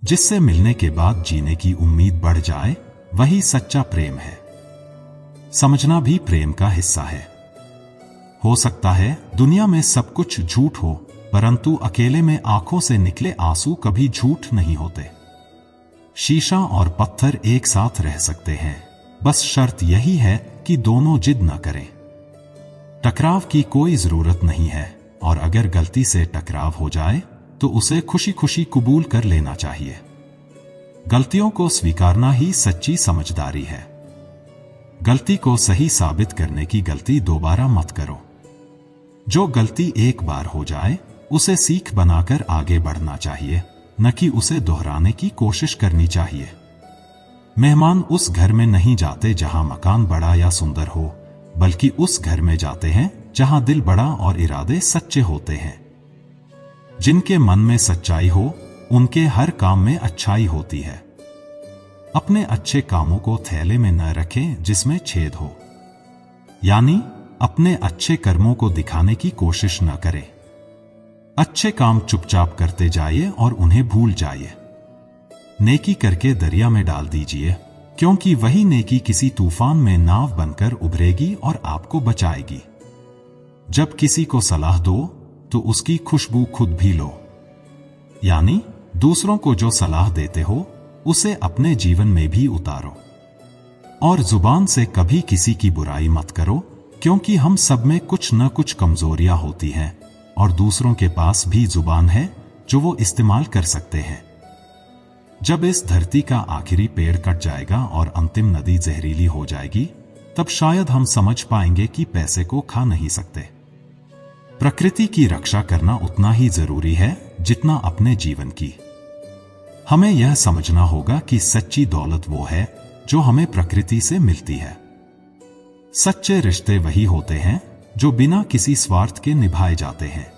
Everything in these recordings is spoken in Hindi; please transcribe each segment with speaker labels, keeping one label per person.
Speaker 1: जिससे मिलने के बाद जीने की उम्मीद बढ़ जाए, वही सच्चा प्रेम है। समझना भी प्रेम का हिस्सा है। हो सकता है दुनिया में सब कुछ झूठ हो, परंतु अकेले में आंखों से निकले आंसू कभी झूठ नहीं होते। शीशा और पत्थर एक साथ रह सकते हैं, बस शर्त यही है कि दोनों जिद न करें। टकराव की कोई जरूरत नहीं है, और अगर गलती से टकराव हो जाए तो उसे खुशी खुशी कबूल कर लेना चाहिए। गलतियों को स्वीकारना ही सच्ची समझदारी है। गलती को सही साबित करने की गलती दोबारा मत करो। जो गलती एक बार हो जाए उसे सीख बनाकर आगे बढ़ना चाहिए, न कि उसे दोहराने की कोशिश करनी चाहिए। मेहमान उस घर में नहीं जाते जहां मकान बड़ा या सुंदर हो, बल्कि उस घर में जाते हैं जहां दिल बड़ा और इरादे सच्चे होते हैं। जिनके मन में सच्चाई हो, उनके हर काम में अच्छाई होती है। अपने अच्छे कामों को थैले में न रखें जिसमें छेद हो, यानी अपने अच्छे कर्मों को दिखाने की कोशिश न करें। अच्छे काम चुपचाप करते जाइए और उन्हें भूल जाइए। नेकी करके दरिया में डाल दीजिए, क्योंकि वही नेकी किसी तूफान में नाव बनकर उभरेगी और आपको बचाएगी। जब किसी को सलाह दो तो उसकी खुशबू खुद भी लो, यानी दूसरों को जो सलाह देते हो उसे अपने जीवन में भी उतारो। और जुबान से कभी किसी की बुराई मत करो, क्योंकि हम सब में कुछ न कुछ कमजोरियां होती हैं और दूसरों के पास भी जुबान है जो वो इस्तेमाल कर सकते हैं। जब इस धरती का आखिरी पेड़ कट जाएगा और अंतिम नदी जहरीली हो जाएगी, तब शायद हम समझ पाएंगे कि पैसे को खा नहीं सकते। प्रकृति की रक्षा करना उतना ही जरूरी है जितना अपने जीवन की। हमें यह समझना होगा कि सच्ची दौलत वो है जो हमें प्रकृति से मिलती है। सच्चे रिश्ते वही होते हैं जो बिना किसी स्वार्थ के निभाए जाते हैं।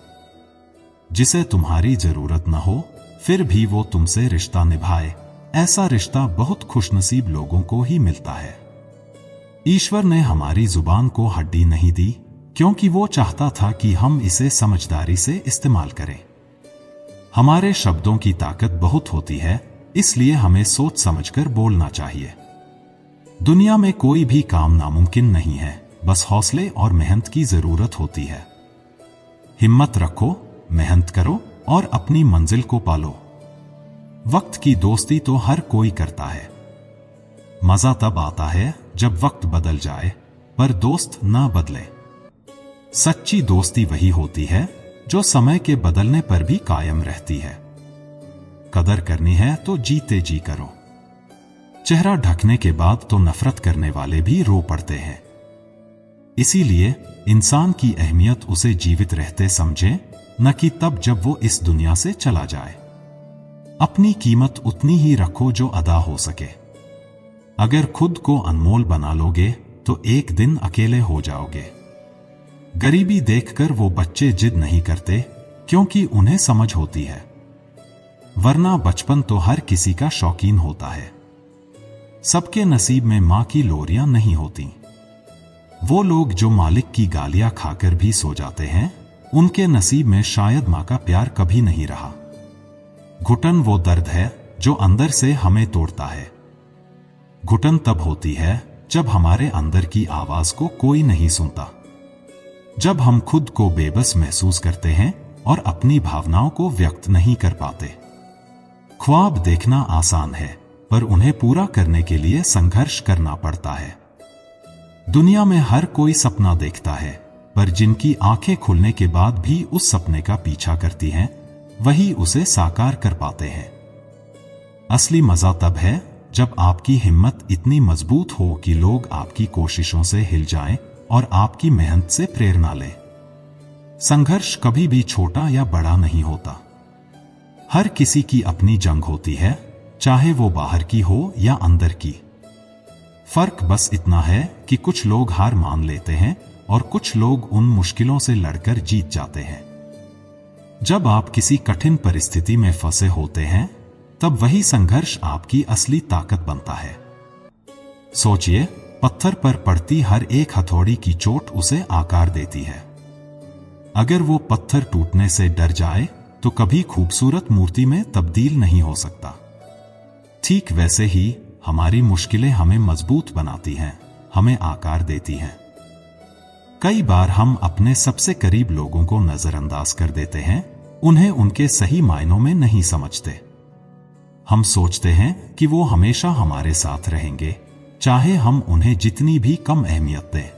Speaker 1: जिसे तुम्हारी जरूरत न हो फिर भी वो तुमसे रिश्ता निभाए, ऐसा रिश्ता बहुत खुशनसीब लोगों को ही मिलता है। ईश्वर ने हमारी जुबान को हड्डी नहीं दी, क्योंकि वो चाहता था कि हम इसे समझदारी से इस्तेमाल करें। हमारे शब्दों की ताकत बहुत होती है, इसलिए हमें सोच समझकर बोलना चाहिए। दुनिया में कोई भी काम नामुमकिन नहीं है, बस हौसले और मेहनत की जरूरत होती है। हिम्मत रखो, मेहनत करो और अपनी मंजिल को पालो। वक्त की दोस्ती तो हर कोई करता है। मजा तब आता है जब वक्त बदल जाए, पर दोस्त ना बदले। सच्ची दोस्ती वही होती है जो समय के बदलने पर भी कायम रहती है। कदर करनी है तो जीते जी करो। चेहरा ढकने के बाद तो नफरत करने वाले भी रो पड़ते हैं। इसीलिए इंसान की अहमियत उसे जीवित रहते समझे, न कि तब जब वो इस दुनिया से चला जाए। अपनी कीमत उतनी ही रखो जो अदा हो सके। अगर खुद को अनमोल बना लोगे तो एक दिन अकेले हो जाओगे। गरीबी देखकर वो बच्चे जिद नहीं करते, क्योंकि उन्हें समझ होती है, वरना बचपन तो हर किसी का शौकीन होता है। सबके नसीब में मां की लोरियां नहीं होती। वो लोग जो मालिक की गालियां खाकर भी सो जाते हैं, उनके नसीब में शायद मां का प्यार कभी नहीं रहा। घुटन वो दर्द है जो अंदर से हमें तोड़ता है। घुटन तब होती है जब हमारे अंदर की आवाज को कोई नहीं सुनता, जब हम खुद को बेबस महसूस करते हैं और अपनी भावनाओं को व्यक्त नहीं कर पाते। ख्वाब देखना आसान है, पर उन्हें पूरा करने के लिए संघर्ष करना पड़ता है। दुनिया में हर कोई सपना देखता है, पर जिनकी आंखें खुलने के बाद भी उस सपने का पीछा करती हैं, वही उसे साकार कर पाते हैं। असली मजा तब है जब आपकी हिम्मत इतनी मजबूत हो कि लोग आपकी कोशिशों से हिल जाएं और आपकी मेहनत से प्रेरणा लें। संघर्ष कभी भी छोटा या बड़ा नहीं होता। हर किसी की अपनी जंग होती है, चाहे वो बाहर की हो या अंदर की। फर्क बस इतना है कि कुछ लोग हार मान लेते हैं और कुछ लोग उन मुश्किलों से लड़कर जीत जाते हैं। जब आप किसी कठिन परिस्थिति में फंसे होते हैं, तब वही संघर्ष आपकी असली ताकत बनता है। सोचिए, पत्थर पर पड़ती हर एक हथौड़ी की चोट उसे आकार देती है। अगर वो पत्थर टूटने से डर जाए तो कभी खूबसूरत मूर्ति में तब्दील नहीं हो सकता। ठीक वैसे ही हमारी मुश्किलें हमें मजबूत बनाती हैं, हमें आकार देती हैं। कई बार हम अपने सबसे करीब लोगों को नजरअंदाज कर देते हैं, उन्हें उनके सही मायनों में नहीं समझते। हम सोचते हैं कि वो हमेशा हमारे साथ रहेंगे, चाहे हम उन्हें जितनी भी कम अहमियत दें।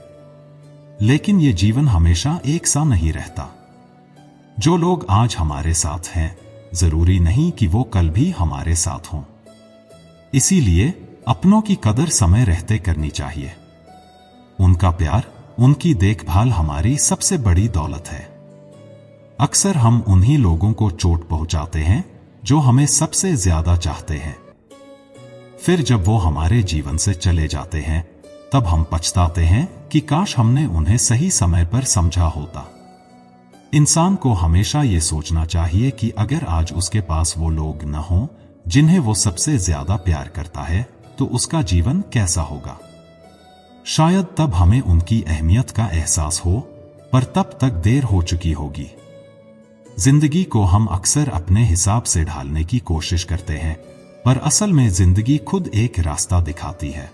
Speaker 1: लेकिन ये जीवन हमेशा एक सा नहीं रहता। जो लोग आज हमारे साथ हैं, जरूरी नहीं कि वो कल भी हमारे साथ हों। इसीलिए अपनों की कदर समय रहते करनी चाहिए। उनका प्यार, उनकी देखभाल हमारी सबसे बड़ी दौलत है। अक्सर हम उन्हीं लोगों को चोट पहुंचाते हैं जो हमें सबसे ज्यादा चाहते हैं। फिर जब वो हमारे जीवन से चले जाते हैं, तब हम पछताते हैं कि काश हमने उन्हें सही समय पर समझा होता। इंसान को हमेशा ये सोचना चाहिए कि अगर आज उसके पास वो लोग न हों जिन्हें वो सबसे ज्यादा प्यार करता है, तो उसका जीवन कैसा होगा। शायद तब हमें उनकी अहमियत का एहसास हो, पर तब तक देर हो चुकी होगी। जिंदगी को हम अक्सर अपने हिसाब से ढालने की कोशिश करते हैं, पर असल में जिंदगी खुद एक रास्ता दिखाती है।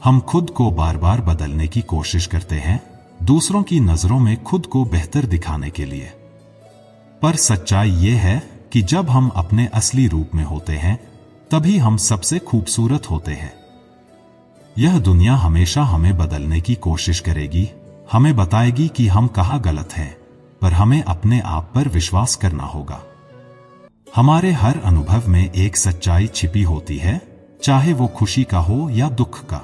Speaker 1: हम खुद को बार बार बदलने की कोशिश करते हैं, दूसरों की नजरों में खुद को बेहतर दिखाने के लिए। पर सच्चाई यह है कि जब हम अपने असली रूप में होते हैं, तभी हम सबसे खूबसूरत होते हैं। यह दुनिया हमेशा हमें बदलने की कोशिश करेगी, हमें बताएगी कि हम कहाँ गलत हैं, पर हमें अपने आप पर विश्वास करना होगा। हमारे हर अनुभव में एक सच्चाई छिपी होती है, चाहे वो खुशी का हो या दुख का।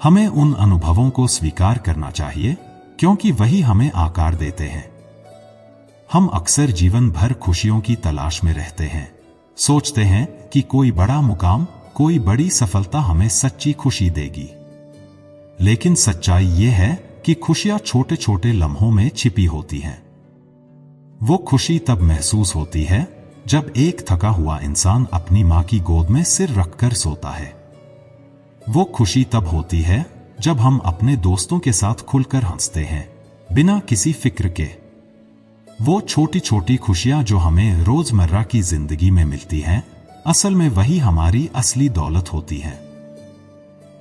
Speaker 1: हमें उन अनुभवों को स्वीकार करना चाहिए, क्योंकि वही हमें आकार देते हैं। हम अक्सर जीवन भर खुशियों की तलाश में रहते हैं, सोचते हैं कि कोई बड़ा मुकाम, कोई बड़ी सफलता हमें सच्ची खुशी देगी। लेकिन सच्चाई यह है कि खुशियां छोटे छोटे लम्हों में छिपी होती हैं। वो खुशी तब महसूस होती है जब एक थका हुआ इंसान अपनी मां की गोद में सिर रखकर सोता है। वो खुशी तब होती है जब हम अपने दोस्तों के साथ खुलकर हंसते हैं, बिना किसी फिक्र के। वो छोटी छोटी खुशियां जो हमें रोजमर्रा की जिंदगी में मिलती हैं, असल में वही हमारी असली दौलत होती है।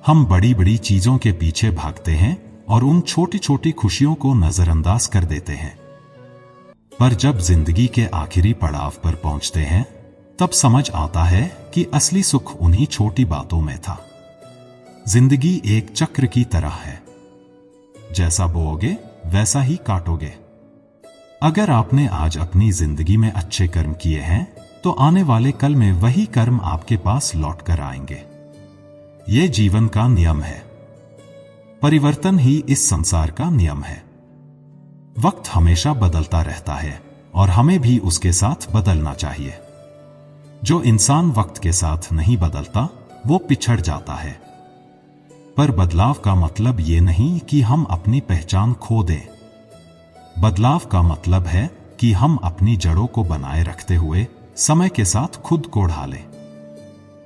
Speaker 1: हम बड़ी बड़ी चीजों के पीछे भागते हैं और उन छोटी छोटी खुशियों को नजरअंदाज कर देते हैं। पर जब जिंदगी के आखिरी पड़ाव पर पहुंचते हैं, तब समझ आता है कि असली सुख उन्हीं छोटी बातों में था। जिंदगी एक चक्र की तरह है, जैसा बोओगे वैसा ही काटोगे। अगर आपने आज अपनी जिंदगी में अच्छे कर्म किए हैं, तो आने वाले कल में वही कर्म आपके पास लौट कर आएंगे। ये जीवन का नियम है। परिवर्तन ही इस संसार का नियम है। वक्त हमेशा बदलता रहता है और हमें भी उसके साथ बदलना चाहिए। जो इंसान वक्त के साथ नहीं बदलता, वो पिछड़ जाता है। पर बदलाव का मतलब ये नहीं कि हम अपनी पहचान खो दें। बदलाव का मतलब है कि हम अपनी जड़ों को बनाए रखते हुए समय के साथ खुद को ढालें।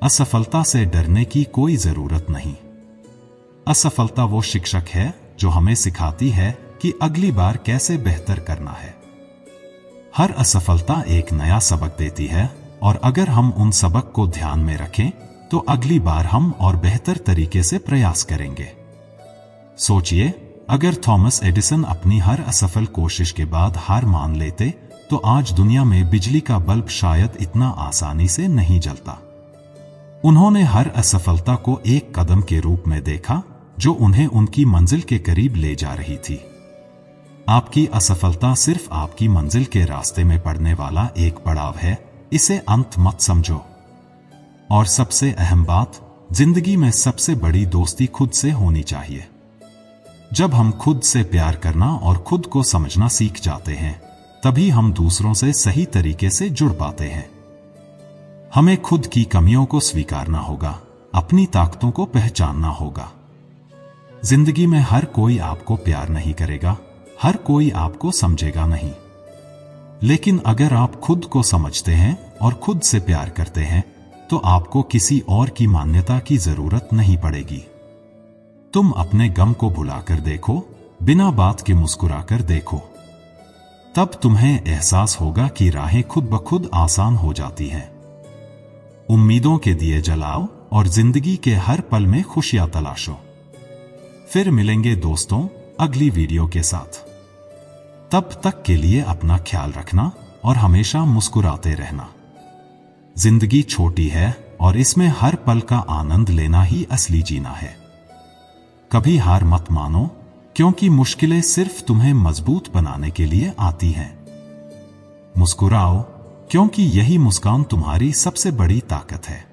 Speaker 1: असफलता से डरने की कोई जरूरत नहीं। असफलता वो शिक्षक है जो हमें सिखाती है कि अगली बार कैसे बेहतर करना है। हर असफलता एक नया सबक देती है, और अगर हम उन सबक को ध्यान में रखें, तो अगली बार हम और बेहतर तरीके से प्रयास करेंगे। सोचिए, अगर थॉमस एडिसन अपनी हर असफल कोशिश के बाद हार मान लेते, तो आज दुनिया में बिजली का बल्ब शायद इतना आसानी से नहीं जलता। उन्होंने हर असफलता को एक कदम के रूप में देखा, जो उन्हें उनकी मंजिल के करीब ले जा रही थी। आपकी असफलता सिर्फ आपकी मंजिल के रास्ते में पड़ने वाला एक पड़ाव है, इसे अंत मत समझो। और सबसे अहम बात, जिंदगी में सबसे बड़ी दोस्ती खुद से होनी चाहिए। जब हम खुद से प्यार करना और खुद को समझना सीख जाते हैं, तभी हम दूसरों से सही तरीके से जुड़ पाते हैं। हमें खुद की कमियों को स्वीकारना होगा, अपनी ताकतों को पहचानना होगा। जिंदगी में हर कोई आपको प्यार नहीं करेगा, हर कोई आपको समझेगा नहीं। लेकिन अगर आप खुद को समझते हैं और खुद से प्यार करते हैं, तो आपको किसी और की मान्यता की जरूरत नहीं पड़ेगी। तुम अपने गम को भुलाकर देखो, बिना बात के मुस्कुराकर देखो। तब तुम्हें एहसास होगा कि राहें खुद ब खुद आसान हो जाती हैं। उम्मीद उम्मीदों के दिए जलाओ और जिंदगी के हर पल में खुशियां तलाशो। फिर मिलेंगे दोस्तों अगली वीडियो के साथ। तब तक के लिए अपना ख्याल रखना और हमेशा मुस्कुराते रहना। जिंदगी छोटी है और इसमें हर पल का आनंद लेना ही असली जीना है। कभी हार मत मानो, क्योंकि मुश्किलें सिर्फ तुम्हें मजबूत बनाने के लिए आती हैं। मुस्कुराओ, क्योंकि यही मुस्कान तुम्हारी सबसे बड़ी ताकत है।